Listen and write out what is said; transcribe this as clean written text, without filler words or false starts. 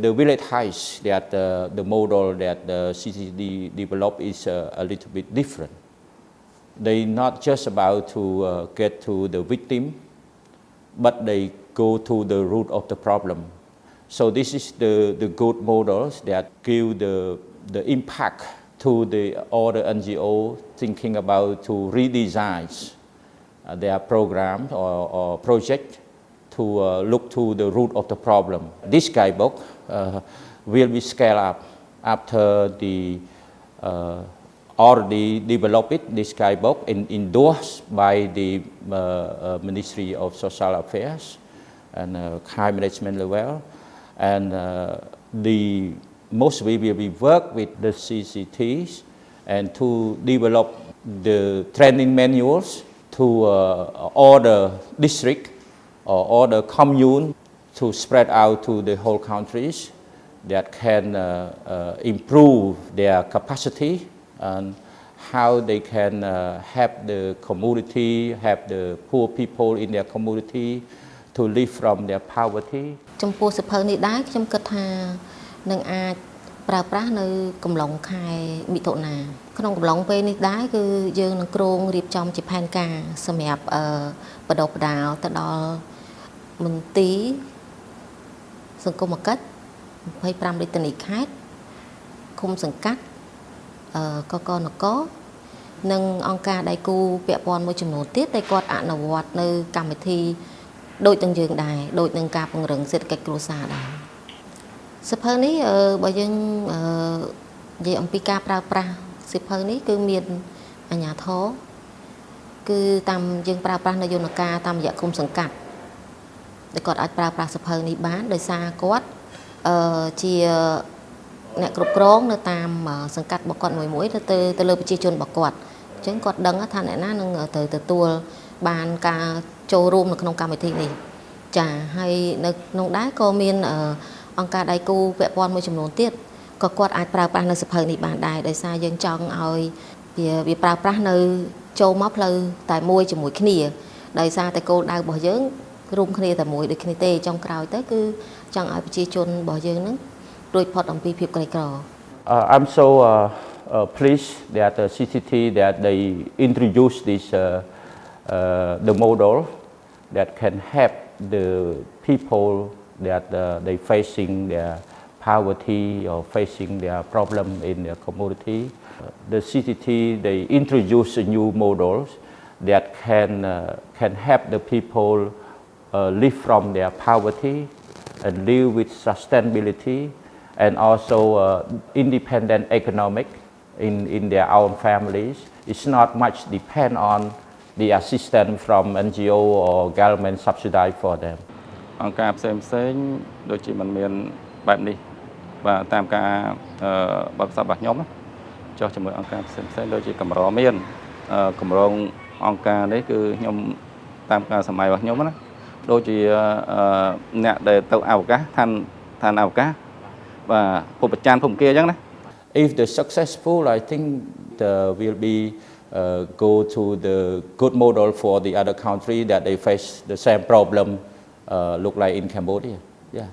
the village heights that the model that the CCD developed is a little bit different. They not just about to get to the victim, but they go to the root of the problem. So this is the good models that give the impact to all the NGO thinking about to redesign their program or project to look to the root of the problem. This guidebook will be scaled up after the already developed this guidebook and endorsed by the Ministry of Social Affairs and crime management level. And mostly we will work with the CCTs and to develop the training manuals to all the district or all the commune to spread out to the whole countries that can improve their capacity and how they can help the community, help the poor people in their community to live from their poverty. ចំពោះសិភៅនេះដែរខ្ញុំគិតថានឹងអាចប្រើប្រាស់នៅកំឡុងខែមិថុនាក្នុងកំឡុងពេលនេះដែរគឺយើងនឹងគ្រោងរៀបចំជាផែនការសម្រាប់បដិបដាលទៅដល់មន្ទីរសង្គមគិច្ច25រាជធានីខេត្តឃុំសង្កាត់កកនគរនិងអង្គការដៃគូពាក់ព័ន្ធមួយចំនួនទៀតដែលគាត់អនុវត្តនៅកម្មវិធីដូចទាំងយើងដែរដូចនឹងការពង្រឹងសេដ្ឋកិច្ចគ្រួសារដែរសិភៅនេះបើយើងនិយាយអំពីការប្រើប្រាស់សិភៅនេះគឺមានអាជ្ញាធរគឺតាមយើងប្រើប្រាស់នៅយន្តការតាមរយៈគុំសង្កាត់ដែលគាត់អាចប្រើប្រាស់សិភៅនេះបានដោយសារគាត់ជាអ្នកគ្រប់គ្រងនៅតាមសង្កាត់របស់គាត់មួយទៅលើប្រជាជនរបស់គាត់អញ្ចឹងគាត់ដឹងថាអ្នកណានឹងទៅទទួលបានការចូលរួមនៅក្នុងកម្មវិធីនេះចាហើយនៅក្នុងដែរក៏មានអង្គការដៃគូពាក់ព័ន្ធមួយចំនួនទៀតក៏គាត់អាចប្រើប្រាស់នៅសិភៅនេះបានដែរដោយសារយើងចង់ឲ្យវាប្រើប្រាស់នៅចូលមកផ្លូវតែមួយជាមួយគ្នាដោយសារតែគោលដៅរបស់យើងរួមគ្នាតែមួយដូចគ្នាទេចុងក្រោយទៅគឺចង់ឲ្យប្រជាជនរបស់យើងនឹងរួចផុតអំពីភាពក្រីក្រ I'm so pleased that the CCT that they introduce this the model that can help the people that they facing their poverty or facing their problem in their community. The CCT they introduce new models that can help the people live from their poverty and live with sustainability and also independent economic in their own families. It's not much depend on the assistance from NGO or government subsidize for them. អង្គការផ្សេងដូចជាមិនមានបែបនេះបាទតាមការបទពិសោធន៍របស់ខ្ញុំចុះជាមួយអង្គការផ្សេងដូចជាកម្រមានកម្រងអង្គការនេះគឺខ្ញុំតាមការសម័យរបស់ខ្ញុំណាដូចជាអ្នកដែលទៅអវកាសឋានអវកាសបាទពុបចានភូមិគាអញ្ចឹងណា If the successful I think will be go to the good model for the other country that they face the same problem look like in Cambodia. Yeah.